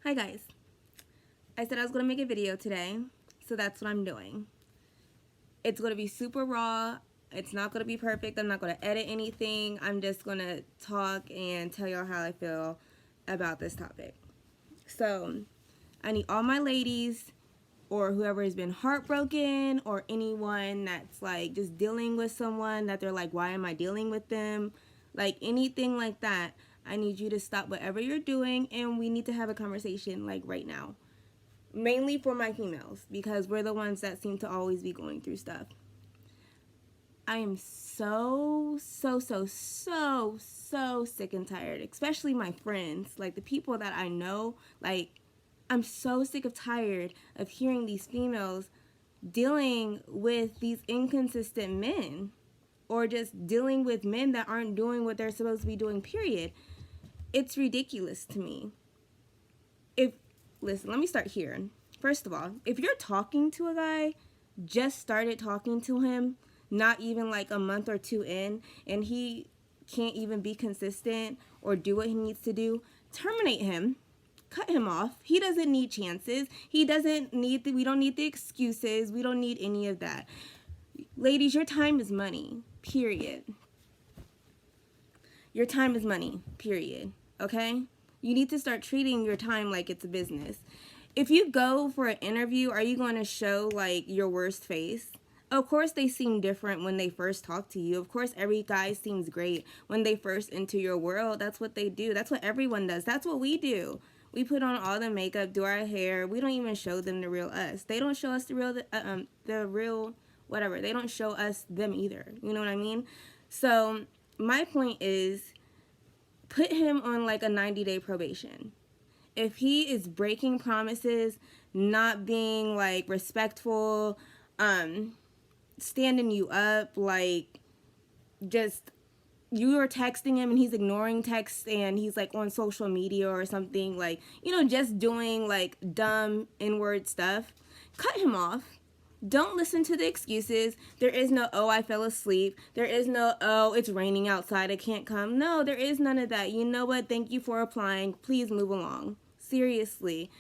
Hi guys. I said I was going to make a video today, so that's what I'm doing. It's going to be super raw. It's not going to be perfect. I'm not going to edit anything. I'm just going to talk and tell y'all how I feel about this topic. So, I need all my ladies or whoever has been heartbroken or anyone that's like just dealing with someone that they're like, why am I dealing with them? Like anything like that. I need you to stop whatever you're doing and we need to have a conversation like right now. Mainly for my females because we're the ones that seem to always be going through stuff. I am so sick and tired, especially my friends, like the people that I know. Like, I'm so sick of tired of hearing these females dealing with these inconsistent men or just dealing with men that aren't doing what they're supposed to be doing, period. It's ridiculous to me. Listen, let me start here. First of all, if you're talking to a guy, just started talking to him, not even like a month or two in, and he can't even be consistent or do what he needs to do, terminate him. Cut him off. He doesn't need chances. We don't need the excuses. We don't need any of that. Ladies, your time is money, period. Your time is money, period. Okay? You need to start treating your time like it's a business. If you go for an interview, are you going to show like your worst face? Of course they seem different when they first talk to you. Of course every guy seems great when they first enter your world. That's what they do. That's what everyone does. That's what we do. We put on all the makeup, do our hair. We don't even show them the real us. They don't show us the real whatever. They don't show us them either. You know what I mean? So my point is, put him on like a 90-day probation. If he is breaking promises, not being like respectful, standing you up, like just you are texting him and he's ignoring texts and he's like on social media or something, like, you know, just doing like dumb N-word stuff, cut him off. Don't listen to the excuses. There is no, oh, I fell asleep. There is no, oh, it's raining outside, I can't come. No, there is none of that. You know what? Thank you for applying. Please move along. Seriously.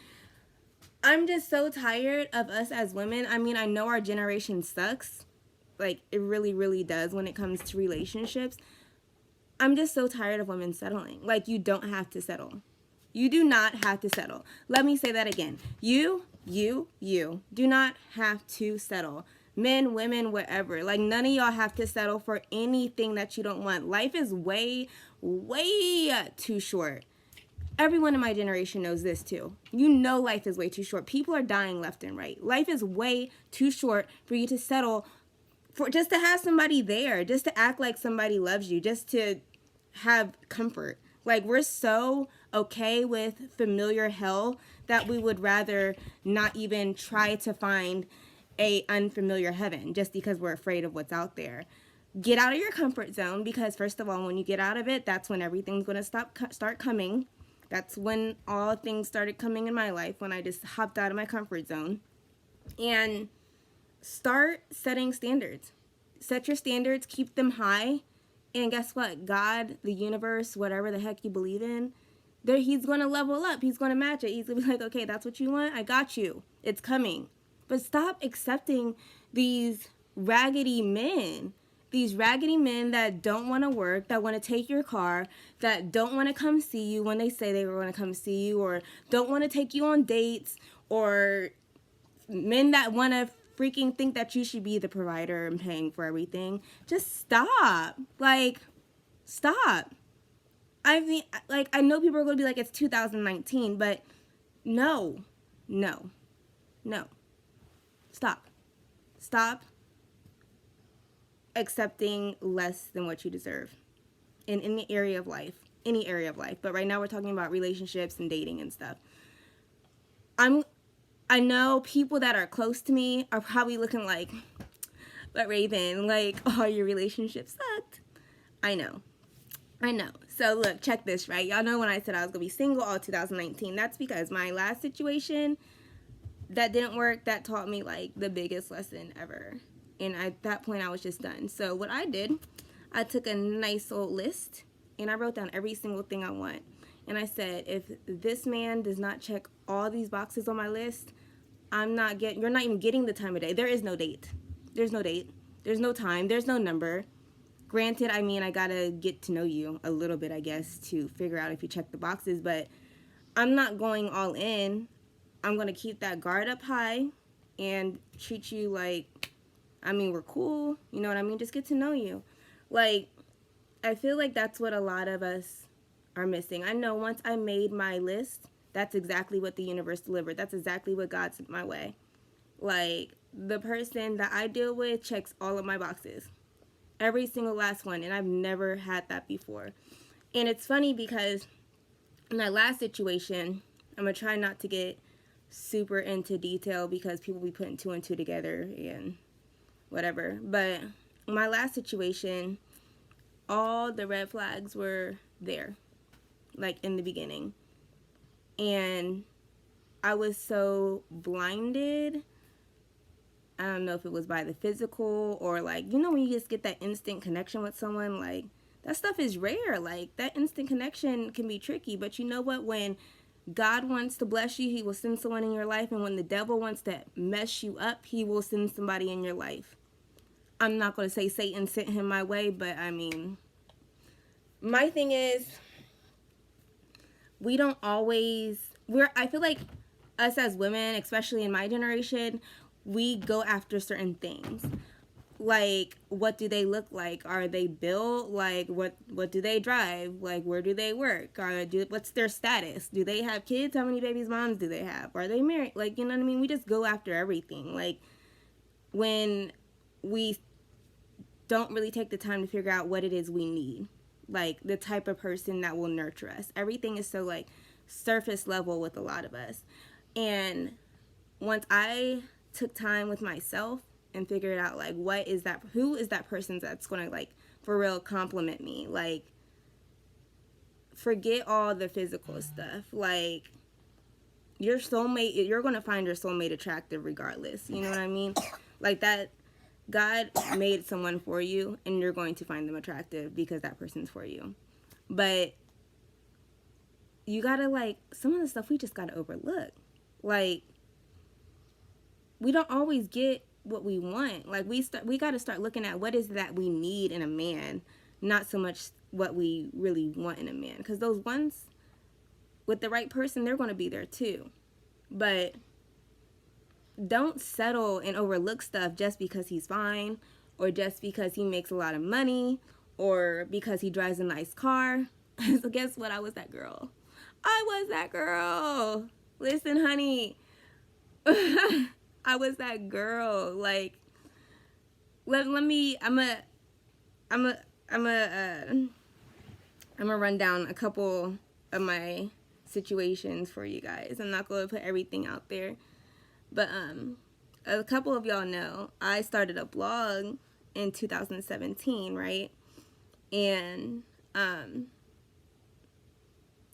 I'm just so tired of us as women. I mean, I know our generation sucks. Like, it really, really does when it comes to relationships. I'm just so tired of women settling. Like, you don't have to settle. You do not have to settle. Let me say that again. You do not have to settle. Men, women, whatever. Like, none of y'all have to settle for anything that you don't want. Life is way too short. Everyone in my generation knows this too. You know life is way too short. People are dying left and right. Life is way too short for you to settle for just to have somebody there, just to act like somebody loves you, just to have comfort. Like, we're so okay with familiar hell that we would rather not even try to find a unfamiliar heaven just because we're afraid of what's out there. Get out of your comfort zone, because first of all, when you get out of it, that's when everything's going to start coming. That's when all things started coming in my life, when I just hopped out of my comfort zone. And start setting standards. Set your standards, keep them high. And guess what? God, the universe, whatever the heck you believe in, he's going to level up. He's going to match it. He's going to be like, okay, that's what you want? I got you. It's coming. But stop accepting these raggedy men. These raggedy men that don't want to work, that want to take your car, that don't want to come see you when they say they were going to come see you, or don't want to take you on dates, or men that want to freaking think that you should be the provider and paying for everything. Just stop. Like, stop. I mean, like, I know people are going to be like, it's 2019, but no. Stop accepting less than what you deserve in any area of life. But right now we're talking about relationships and dating and stuff. I know people that are close to me are probably looking like, but Raven, like, oh, your relationship sucked. I know. So look, check this, right? Y'all know when I said I was going to be single all 2019, that's because my last situation that didn't work, that taught me like the biggest lesson ever. And at that point I was just done. So what I did, I took a nice old list and I wrote down every single thing I want. And I said, if this man does not check all these boxes on my list, you're not even getting the time of day. There is no date. There's no date. There's no time. There's no number. Granted, I mean, I gotta get to know you a little bit, I guess, to figure out if you check the boxes, but I'm not going all in. I'm gonna keep that guard up high and treat you like, I mean, we're cool. You know what I mean? Just get to know you. Like, I feel like that's what a lot of us are missing. I know once I made my list, that's exactly what the universe delivered. That's exactly what God sent my way. Like, the person that I deal with checks all of my boxes. Every single last one. And I've never had that before. And it's funny because in my last situation, I'm going to try not to get super into detail because people be putting two and two together and whatever. But my last situation, all the red flags were there, like in the beginning. And I was so blinded. I don't know if it was by the physical or like, you know, when you just get that instant connection with someone, like that stuff is rare. Like that instant connection can be tricky. But you know what? When God wants to bless you, he will send someone in your life. And when the devil wants to mess you up, he will send somebody in your life. I'm not going to say Satan sent him my way, but I mean, my thing is, we don't always, I feel like us as women, especially in my generation, we go after certain things. Like, what do they look like? Are they built? Like, what do they drive? Like, where do they work? What's their status? Do they have kids? How many babies moms do they have? Are they married? Like, you know what I mean? We just go after everything. Like, when we don't really take the time to figure out what it is we need. Like, the type of person that will nurture us. Everything is so, like, surface level with a lot of us. And once I took time with myself and figured out, like, who is that person that's going to, like, for real compliment me? Like, forget all the physical stuff. Like, your soulmate, you're going to find your soulmate attractive regardless. You know what I mean? Like, that, God made someone for you, and you're going to find them attractive because that person's for you. But you gotta, like, some of the stuff we just gotta overlook. Like, we don't always get what we want. Like, we gotta start looking at what is that we need in a man, not so much what we really want in a man. Because those ones, with the right person, they're gonna be there too. But don't settle and overlook stuff just because he's fine, or just because he makes a lot of money, or because he drives a nice car. So guess what? I was that girl. Listen, honey. I was that girl. Like, let me, I'm gonna run down a couple of my situations for you guys. I'm not going to put everything out there. But a couple of y'all know I started a blog in 2017, right? And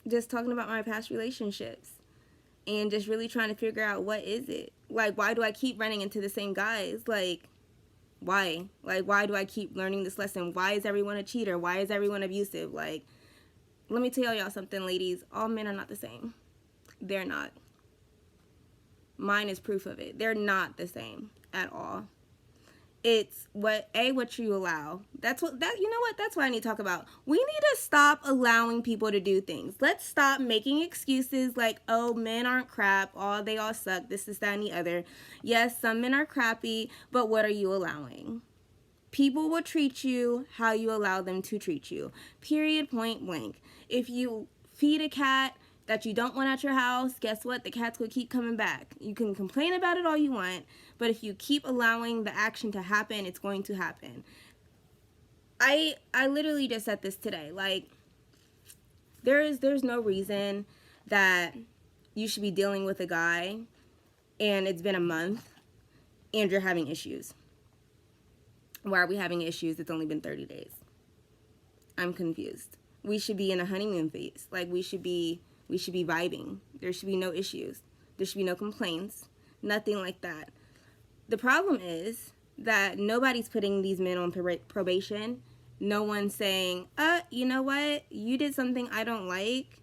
just talking about my past relationships and just really trying to figure out what is it? Like, why do I keep running into the same guys? Like, why? Like, why do I keep learning this lesson? Why is everyone a cheater? Why is everyone abusive? Like, let me tell y'all something, ladies. All men are not the same. They're not. Mine is proof of it. They're not the same at all. It's what you allow. That's what I need to talk about. We need to stop allowing people to do things. Let's stop making excuses like, oh, men aren't crap. Oh, they all suck. This, that, and the other. Yes, some men are crappy, but what are you allowing? People will treat you how you allow them to treat you. Period, point blank. If you feed a cat that you don't want at your house, guess what? The cats will keep coming back. You can complain about it all you want, but if you keep allowing the action to happen, it's going to happen. I literally just said this today. Like, there's no reason that you should be dealing with a guy and it's been a month and you're having issues. Why are we having issues? It's only been 30 days. I'm confused. We should be in a honeymoon phase. Like, we should be vibing. There should be no issues. There should be no complaints. Nothing like that. The problem is that nobody's putting these men on probation. No one's saying, you know what? You did something I don't like.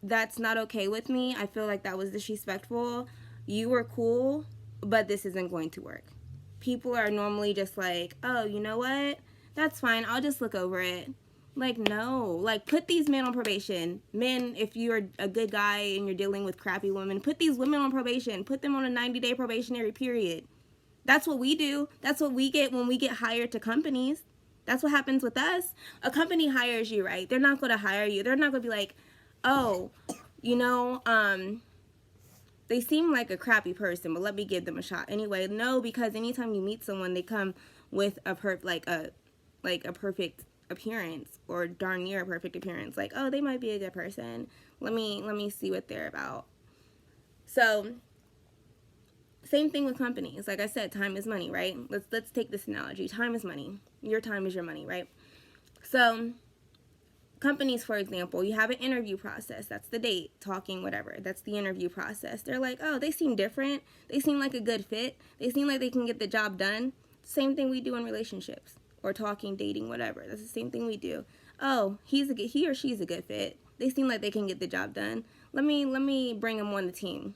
That's not okay with me. I feel like that was disrespectful. You were cool, but this isn't going to work. People are normally just like, oh, you know what? That's fine. I'll just look over it. Like, no. Like, put these men on probation. Men, if you're a good guy and you're dealing with crappy women, put these women on probation. Put them on a 90-day probationary period. That's what we do. That's what we get when we get hired to companies. That's what happens with us. A company hires you, right? They're not going to hire you. They're not going to be like, oh, you know, they seem like a crappy person, but let me give them a shot. Anyway, no, because anytime you meet someone, they come with a perfect appearance, or darn near a perfect appearance. Like, oh, they might be a good person. Let me see what they're about. So, same thing with companies. Like I said, time is money, right? Let's take this analogy. Time is money. Your time is your money, right? So, companies, for example, you have an interview process. That's the date, talking, whatever. That's the interview process. They're like, oh, they seem different. They seem like a good fit. They seem like they can get the job done. Same thing we do in relationships, or talking, dating, whatever. That's the same thing we do. Oh, he or she's a good fit. They seem like they can get the job done. Let me bring them on the team.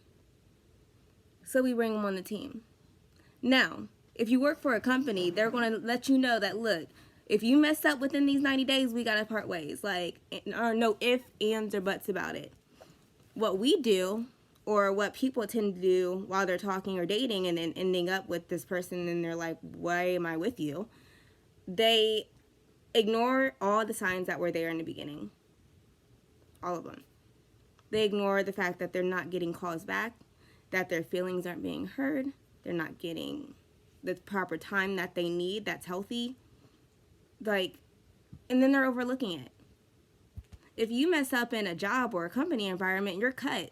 So we bring them on the team. Now, if you work for a company, they're going to let you know that, look, if you mess up within these 90 days, we got to part ways. Like, or no ifs, ands, or buts about it. What we do, or what people tend to do while they're talking or dating and then ending up with this person and they're like, why am I with you? They ignore all the signs that were there in the beginning. All of them. They ignore the fact that they're not getting calls back, that their feelings aren't being heard, they're not getting the proper time that they need that's healthy. Like, and then they're overlooking it. If you mess up in a job or a company environment, you're cut.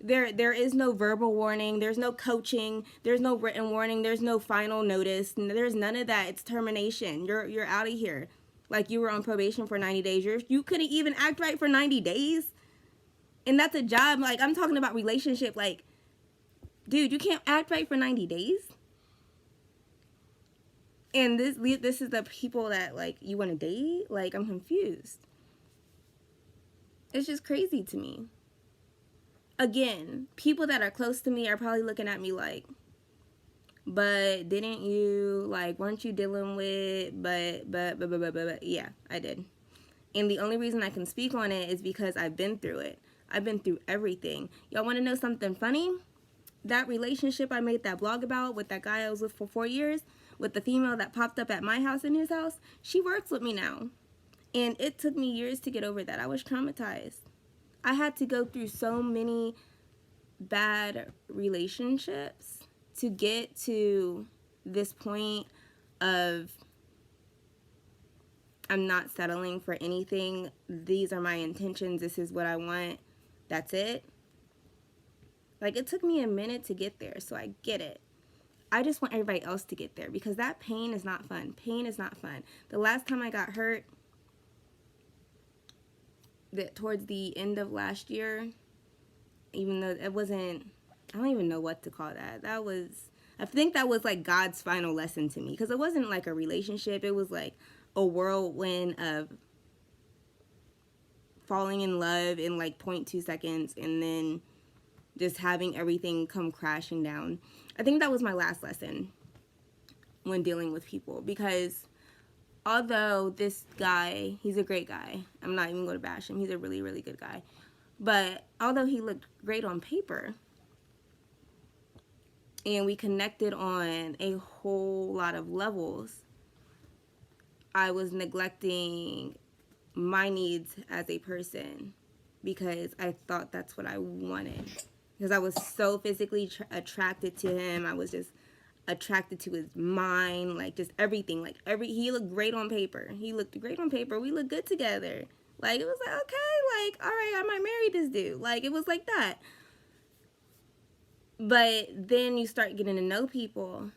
There is no verbal warning, there's no coaching, there's no written warning, there's no final notice, there's none of that. It's termination. You're out of here. Like, you were on probation for 90 days. You couldn't even act right for 90 days. And that's a job. Like, I'm talking about relationship. Like, dude, you can't act right for 90 days. And this is the people that, like, you want to date? Like, I'm confused. It's just crazy to me. Again, people that are close to me are probably looking at me like, but didn't you, like, weren't you dealing with, but, yeah, I did. And the only reason I can speak on it is because I've been through it. I've been through everything. Y'all want to know something funny? That relationship I made that blog about with that guy I was with for 4 years, with the female that popped up at my house and his house, she works with me now. And it took me years to get over that. I was traumatized. I had to go through so many bad relationships to get to this point of, I'm not settling for anything. These are my intentions. This is what I want. That's it. Like, it took me a minute to get there, so I get it. I just want everybody else to get there, because that pain is not fun. Pain is not fun. The last time I got hurt, towards the end of last year, even though it wasn't, I don't even know what to call that. I think that was like God's final lesson to me, because it wasn't like a relationship. It was like a whirlwind of falling in love in like 0.2 seconds and then just having everything come crashing down. I think that was my last lesson when dealing with people, because although this guy, he's a great guy. I'm not even going to bash him. He's a really, really good guy. But although he looked great on paper, and we connected on a whole lot of levels, I was neglecting my needs as a person because I thought that's what I wanted. Because I was so physically attracted to him. I was just attracted to his mind, like just everything. Like he looked great on paper. He looked great on paper. We looked good together. Like, it was like, okay, like, all right, I might marry this dude. Like, it was like that. But then you start getting to know people,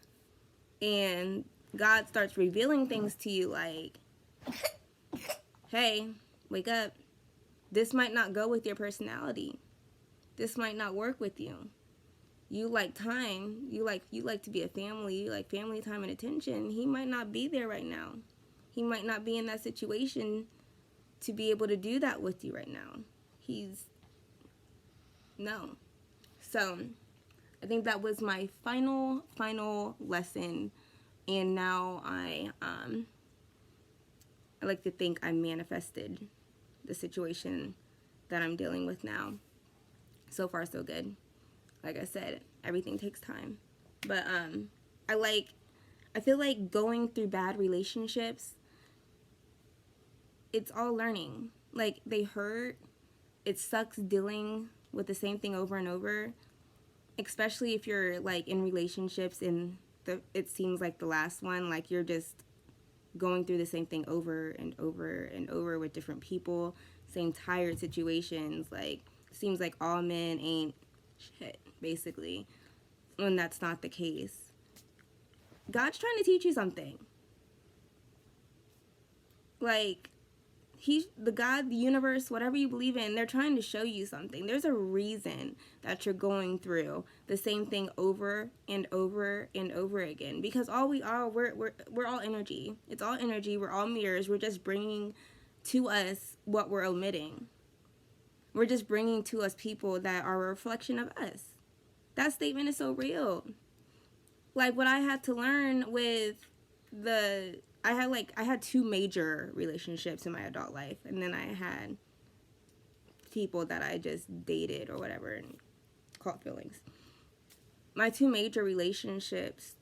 and God starts revealing things to you like, hey, wake up. This might not go with your personality. This might not work with you. You like time. You like to be a family. You like family time and attention. He might not be there right now. He might not be in that situation to be able to do that with you right now. He's No. So I think that was my final lesson, and now I like to think I manifested the situation that I'm dealing with now. So far, so good. Like I said, everything takes time. But I feel like going through bad relationships, it's all learning. Like, they hurt. It sucks dealing with the same thing over and over, especially if you're like in relationships and it seems like the last one, like you're just going through the same thing over and over and over with different people, same tired situations. Like, seems like all men ain't shit, basically, when that's not the case. God's trying to teach you something. Like, the God, the universe, whatever you believe in, they're trying to show you something. There's a reason that you're going through the same thing over and over and over again. Because all we are, we're all energy. It's all energy. We're all mirrors. We're just bringing to us what we're omitting. We're just bringing to us people that are a reflection of us. That statement is so real. Like, what I had to learn with I had two major relationships in my adult life, and then I had people that I just dated or whatever and caught feelings. My two major relationships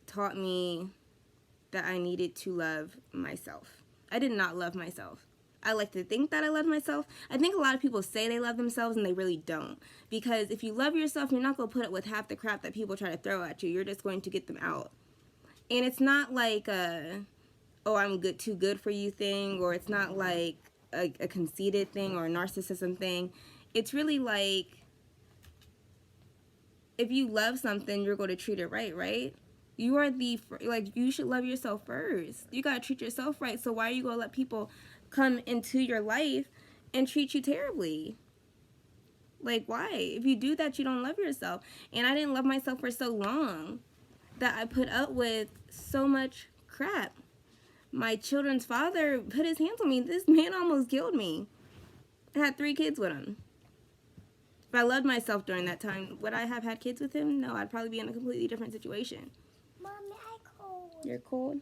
taught me that I needed to love myself. I did not love myself. I like to think that I love myself. I think a lot of people say they love themselves and they really don't. Because if you love yourself, you're not going to put up with half the crap that people try to throw at you. You're just going to get them out. And it's not like oh, I'm too good for you thing, or it's not like a conceited thing or a narcissism thing. It's really like, if you love something, you're going to treat it right, right? You are you should love yourself first. You got to treat yourself right. So why are you going to let people come into your life and treat you terribly? Like, why? If you do that, you don't love yourself. And I didn't love myself for so long that I put up with so much crap. My children's father put his hands on me. This man almost killed me. I had 3 kids with him. If I loved myself during that time, would I have had kids with him? No, I'd probably be in a completely different situation. Mommy, I'm cold. You're cold?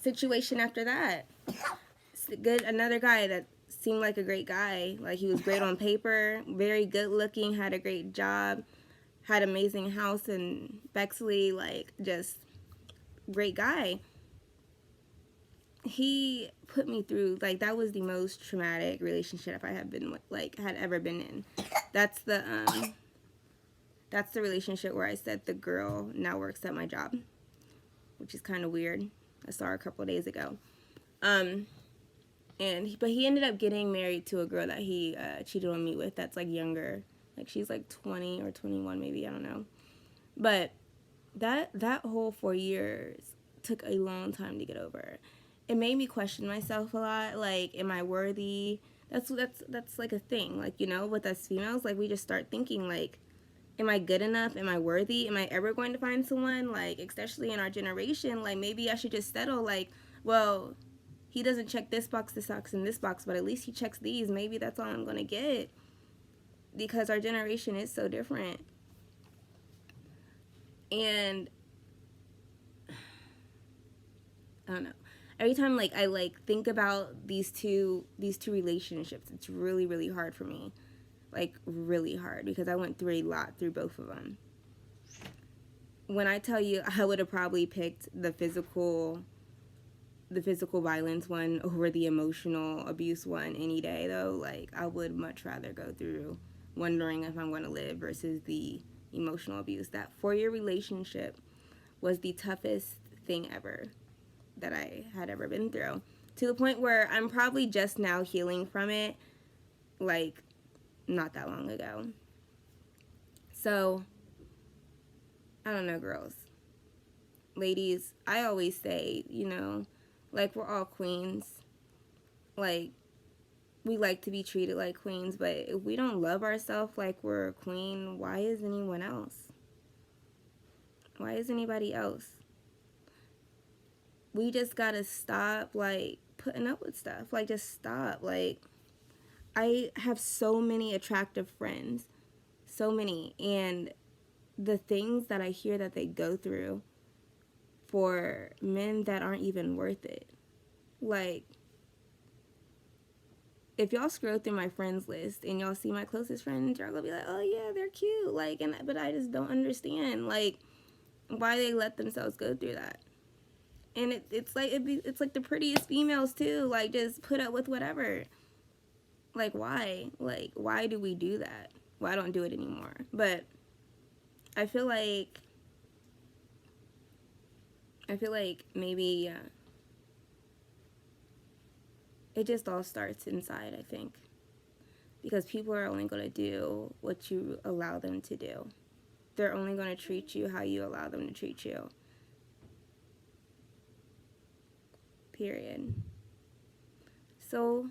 Situation after that. Another guy that seemed like a great guy. Like, he was great on paper, very good looking, had a great job, had an amazing house in Bexley, like, just great guy. He put me through, like, that was the most traumatic relationship I had ever been in. That's the relationship where I said the girl now works at my job, which is kind of weird. I saw her a couple of days ago. But he ended up getting married to a girl that he cheated on me with that's, like, younger. Like, she's, like, 20 or 21 maybe, I don't know. But that whole 4 years took a long time to get over. It made me question myself a lot. Like, am I worthy? That's like a thing. Like, you know, with us females, like, we just start thinking, like, am I good enough? Am I worthy? Am I ever going to find someone? Like, especially in our generation, like, maybe I should just settle. Like, well, he doesn't check this box, and this box, but at least he checks these. Maybe that's all I'm going to get. Because our generation is so different. And I don't know. Every time, like, I, like, think about these two relationships, it's really, really hard for me. Like, really hard, because I went through a lot through both of them. When I tell you, I would have probably picked the physical violence one over the emotional abuse one any day, though. Like, I would much rather go through wondering if I'm going to live versus the emotional abuse. That 4-year relationship was the toughest thing ever that I had ever been through, to the point where I'm probably just now healing from it, like, not that long ago. So, I don't know, girls. Ladies, I always say, you know, like, we're all queens. Like, we like to be treated like queens, but if we don't love ourselves like we're a queen, why is anyone else? Why is anybody else? We just gotta stop, like, putting up with stuff. Like, just stop. Like, I have so many attractive friends, so many, and the things that I hear that they go through for men that aren't even worth it. Like, if y'all scroll through my friends list and y'all see my closest friends, y'all gonna be like, oh yeah, they're cute. Like, but I just don't understand, like, why they let themselves go through that. And it's like the prettiest females too, like, just put up with whatever. Like, why? Like, why do we do that? Well, I don't do it anymore. But I feel like maybe it just all starts inside, I think. Because people are only going to do what you allow them to do. They're only going to treat you how you allow them to treat you. Period. So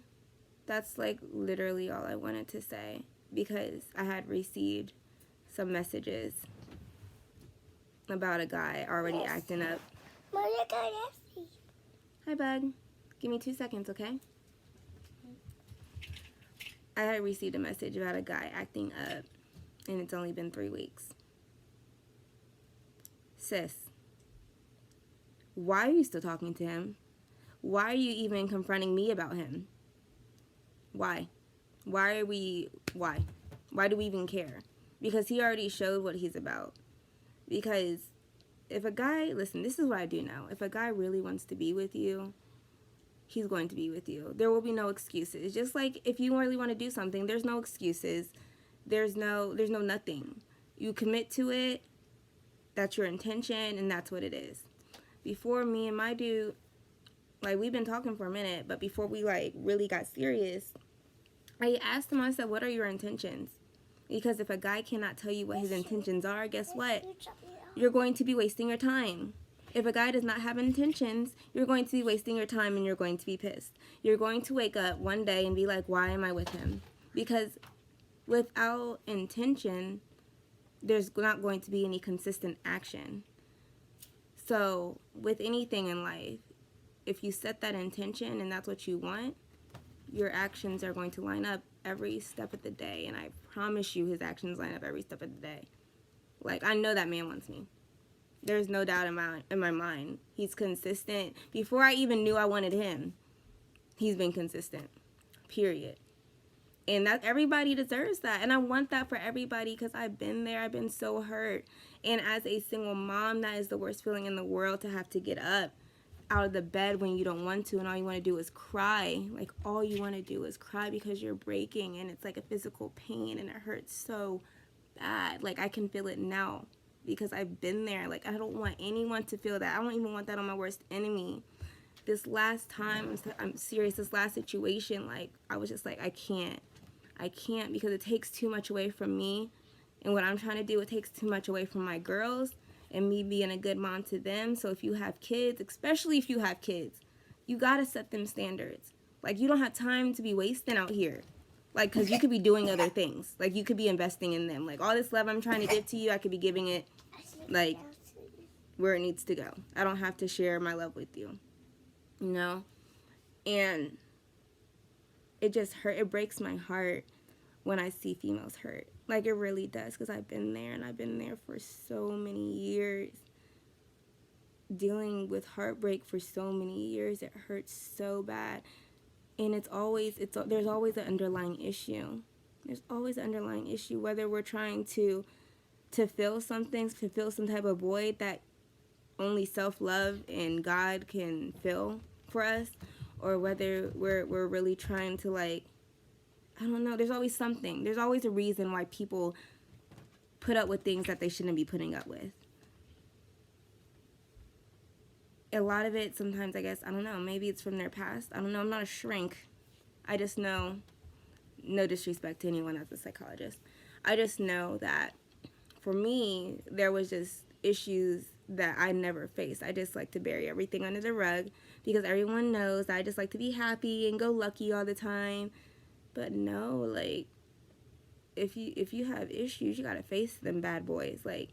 that's like literally all I wanted to say, because I had received some messages about a guy already acting up. Hi, bug. Give me 2 seconds, okay? I had received a message about a guy acting up, and it's only been 3 weeks. Sis, why are you still talking to him? Why are you even confronting me about him? Why? Why do we even care? Because he already showed what he's about. Because if a guy, listen, this is what I do know. If a guy really wants to be with you, he's going to be with you. There will be no excuses. Just like if you really want to do something, there's no excuses. There's no nothing. You commit to it. That's your intention, and that's what it is. Before, me and my dude, like, we've been talking for a minute, but before we, like, really got serious, I asked him, I said, what are your intentions? Because if a guy cannot tell you what his intentions are, guess what? You're going to be wasting your time. If a guy does not have intentions, you're going to be wasting your time, and you're going to be pissed. You're going to wake up one day and be like, why am I with him? Because without intention, there's not going to be any consistent action. So with anything in life, if you set that intention and that's what you want, your actions are going to line up every step of the day. And I promise you, his actions line up every step of the day. Like, I know that man wants me. There's no doubt in my mind. He's consistent. Before I even knew I wanted him, he's been consistent. Period. And that everybody deserves that. And I want that for everybody, because I've been there. I've been so hurt. And as a single mom, that is the worst feeling in the world, to have to get up out of the bed when you don't want to, and all you want to do is cry. Like, all you want to do is cry because you're breaking, and it's like a physical pain, and it hurts so bad. Like, I can feel it now because I've been there. Like, I don't want anyone to feel that. I don't even want that on my worst enemy. This last time, I'm serious, this last situation, like, I was just like, I can't, because it takes too much away from me. And what I'm trying to do, it takes too much away from my girls and me being a good mom to them. So if you have kids, especially if you have kids, you got to set them standards. Like, you don't have time to be wasting out here. Like, because you could be doing other things. Like, you could be investing in them. Like, all this love I'm trying to give to you, I could be giving it, like, where it needs to go. I don't have to share my love with you. You know? And it just it breaks my heart when I see females hurt. Like, it really does, because I've been there, and I've been there for so many years. Dealing with heartbreak for so many years, it hurts so bad. And there's always an underlying issue. There's always an underlying issue, whether we're trying to fill something, to fill some type of void that only self-love and God can fill for us, or whether we're really trying to, like, I don't know, there's always something. There's always a reason why people put up with things that they shouldn't be putting up with. A lot of it, sometimes, I guess, I don't know, maybe it's from their past. I don't know, I'm not a shrink. I just know, no disrespect to anyone as a psychologist, I just know that for me, there was just issues that I never faced. I just like to bury everything under the rug, because everyone knows that I just like to be happy and go lucky all the time. But no, like, if you have issues, you gotta face them bad boys. Like,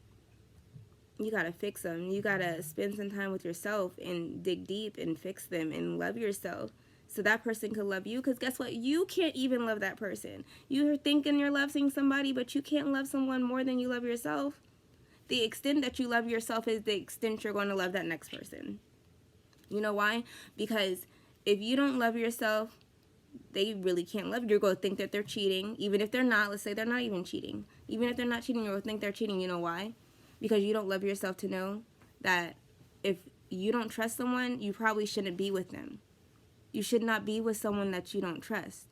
you gotta fix them. You gotta spend some time with yourself and dig deep and fix them and love yourself. so that person could love you. Because guess what? You can't even love that person. You're thinking you're loving somebody, but you can't love someone more than you love yourself. The extent that you love yourself is the extent you're going to love that next person. You know why? Because if you don't love yourself, they really can't love you. You're going to think that they're cheating. Even if they're not, let's say they're not even cheating. Even if they're not cheating, you're going to think they're cheating. You know why? Because you don't love yourself to know that if you don't trust someone, you probably shouldn't be with them. You should not be with someone that you don't trust.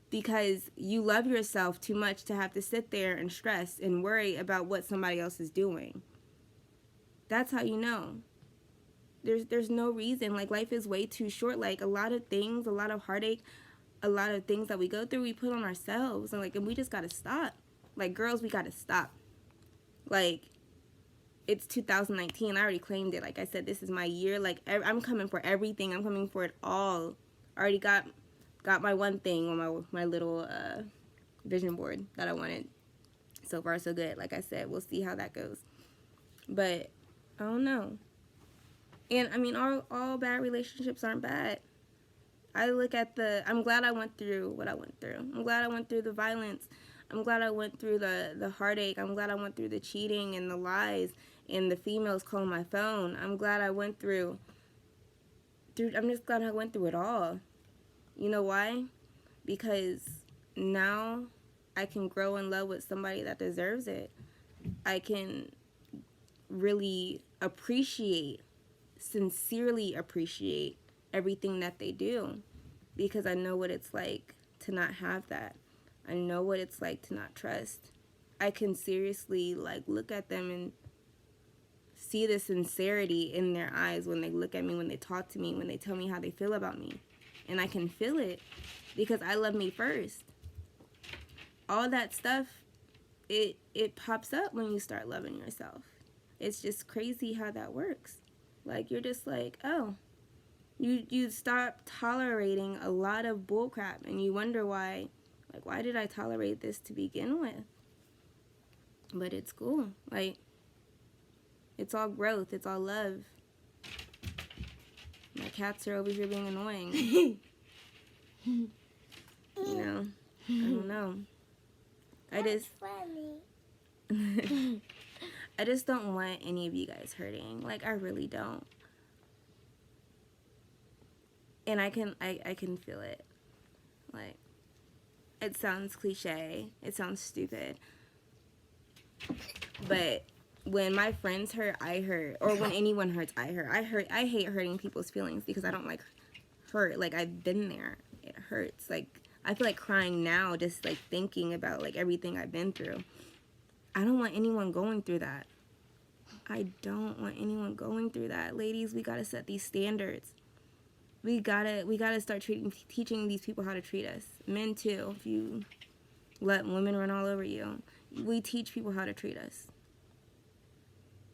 Because you love yourself too much to have to sit there and stress and worry about what somebody else is doing. That's how you know. There's no reason. Like, life is way too short. Like, a lot of things, a lot of heartache, a lot of things that we go through, we put on ourselves. And we just got to stop. Like, girls, we got to stop. Like, it's 2019. I already claimed it. Like I said, this is my year. Like, I'm coming for everything. I'm coming for it all. I already got my one thing on my little vision board that I wanted. So far, so good. Like I said, we'll see how that goes. But I don't know. And I mean, all bad relationships aren't bad. I look at I'm glad I went through what I went through. I'm glad I went through the violence. I'm glad I went through the heartache. I'm glad I went through the cheating and the lies and the females calling my phone. I'm glad I went through I'm just glad I went through it all. You know why? Because now I can grow in love with somebody that deserves it. I can really sincerely appreciate everything that they do, because I know what it's like to not have that. I know what it's like to not trust. I can seriously look at them and see the sincerity in their eyes when they look at me, when they talk to me, when they tell me how they feel about me. And I can feel it because I love me first. All that stuff, it pops up when you start loving yourself. It's just crazy how that works. Like, you're just like, oh, you stop tolerating a lot of bullcrap, and you wonder why did I tolerate this to begin with? But it's cool. Like, it's all growth. It's all love. My cats are over here being annoying. You know, I don't know. That's funny. I just don't want any of you guys hurting. Like, I really don't. And I can feel it. Like, it sounds cliche. It sounds stupid. But when my friends hurt, I hurt. Or when anyone hurts, I hurt. I hate hurting people's feelings because I don't like hurt. Like, I've been there. It hurts. Like, I feel like crying now just, like, thinking about, like, everything I've been through. I don't want anyone going through that. I don't want anyone going through that. Ladies, we gotta set these standards. We gotta start teaching these people how to treat us. Men too. If you let women run all over you, we teach people how to treat us.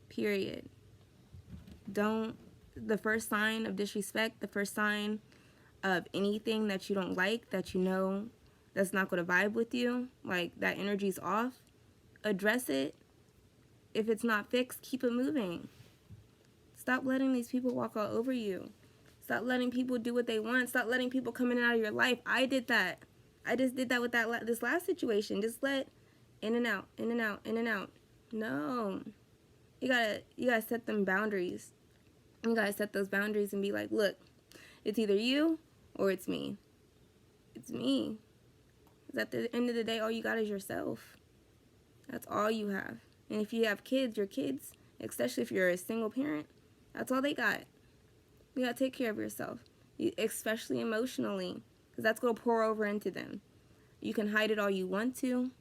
Period. The first sign of disrespect, the first sign of anything that you don't like, that you know that's not going to vibe with you, like that energy's off, address it. If it's not fixed, keep it moving. Stop letting these people walk all over you. Stop letting people do what they want. Stop letting people come in and out of your life. I did that. I just did that with this last situation. Just let in and out, in and out, in and out. No. You gotta set them boundaries. You gotta set those boundaries and be like, look, it's either you or it's me. It's me. Because at the end of the day, all you got is yourself. That's all you have. And if you have kids, your kids, especially if you're a single parent, that's all they got. You gotta take care of yourself, especially emotionally, because that's gonna pour over into them. You can hide it all you want to.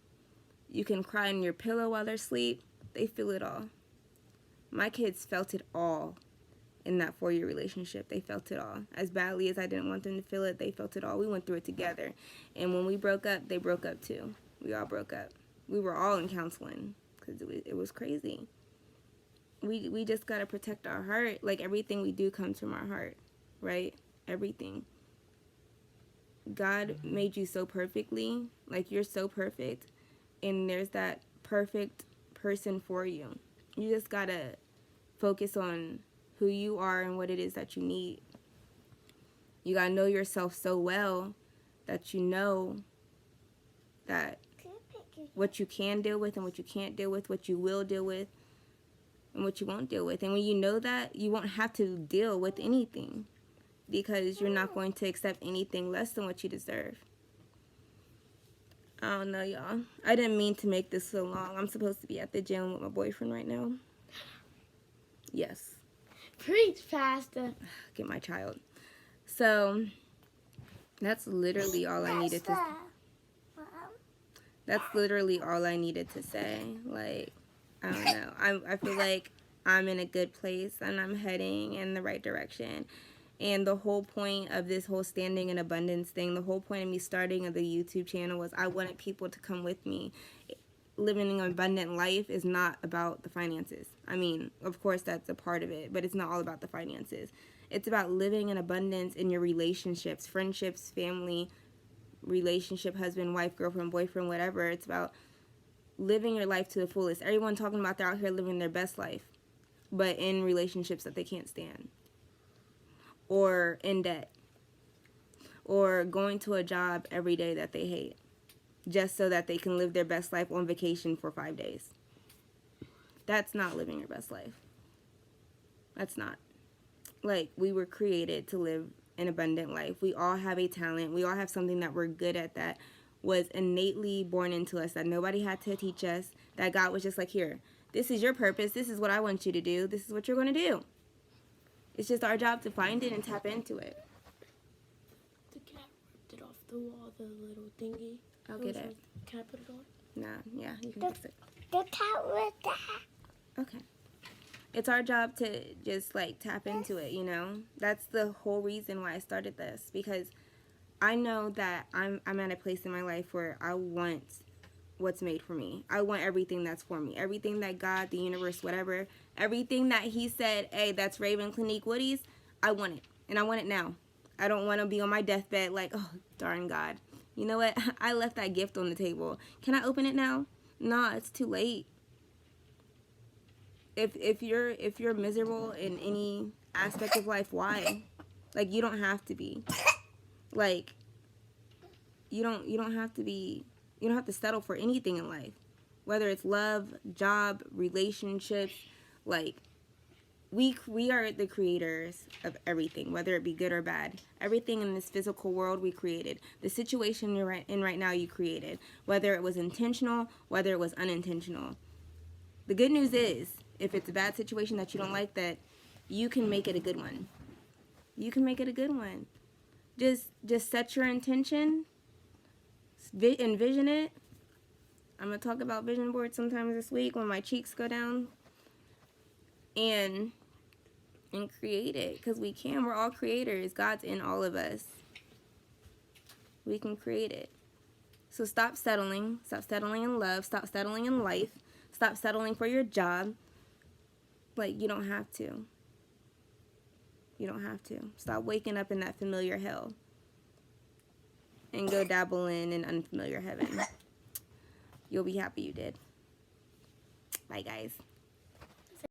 You can cry in your pillow while they're asleep. They feel it all. My kids felt it all in that 4-year relationship. They felt it all. As badly as I didn't want them to feel it, they felt it all. We went through it together. And when we broke up, they broke up too. We all broke up. We were all in counseling because it was crazy. We just got to protect our heart. Like, everything we do comes from our heart, right? Everything. God made you so perfectly. Like, you're so perfect. And there's that perfect person for you. You just got to focus on who you are and what it is that you need. You gotta know yourself so well that you know that what you can deal with and what you can't deal with, what you will deal with and what you won't deal with. And when you know that, you won't have to deal with anything because you're not going to accept anything less than what you deserve. I don't know, y'all. I didn't mean to make this so long. I'm supposed to be at the gym with my boyfriend right now. Yes. Preach, Pastor. Get my child. So, that's literally all I needed to... That's literally all I needed to say. Like, I don't know. I feel like I'm in a good place and I'm heading in the right direction. And the whole point of this whole standing in abundance thing, the whole point of me starting the YouTube channel was I wanted people to come with me. Living an abundant life is not about the finances. I mean, of course that's a part of it, but it's not all about the finances. It's about living in abundance in your relationships, friendships, family, relationship, husband, wife, girlfriend, boyfriend, whatever. It's about living your life to the fullest. Everyone talking about they're out here living their best life, but in relationships that they can't stand, or in debt, or going to a job every day that they hate just so that they can live their best life on vacation for 5 days. That's not living your best life. That's not. Like, we were created to live an abundant life. We all have a talent. We all have something that we're good at that was innately born into us, that nobody had to teach us, that God was just like, here, this is your purpose. This is what I want you to do. This is what you're going to do. It's just our job to find it and tap into it. The cat ripped it off the wall, the little thingy. I'll get it. Can I put it on? Nah, yeah, you can fix it. The cat with that. Okay. It's our job to just, like, tap into it, you know? That's the whole reason why I started this, because I know that I'm at a place in my life where I want what's made for me. I want everything that's for me. Everything that God, the universe, whatever, everything that he said, hey, that's Raven Clinique Woody's, I want it. And I want it now. I don't want to be on my deathbed like, oh, darn God. You know what? I left that gift on the table. Can I open it now? Nah, it's too late. If you're miserable in any aspect of life, why? Like, you don't have to be. Like, you don't have to be. You don't have to settle for anything in life, whether it's love, job, relationships. Like, we are the creators of everything, whether it be good or bad. Everything in this physical world we created. The situation you're in right now you created, whether it was intentional, whether it was unintentional. The good news is, if it's a bad situation that you don't like, that you can make it a good one. You can make it a good one. Just set your intention. Envision it. I'm going to talk about vision boards sometimes this week when my cheeks go down. And create it, because we can. We're all creators. God's in all of us. We can create it. So stop settling. Stop settling in love. Stop settling in life. Stop settling for your job. Like, you don't have to. You don't have to. Stop waking up in that familiar hell. And go dabble in an unfamiliar heaven. You'll be happy you did. Bye, guys.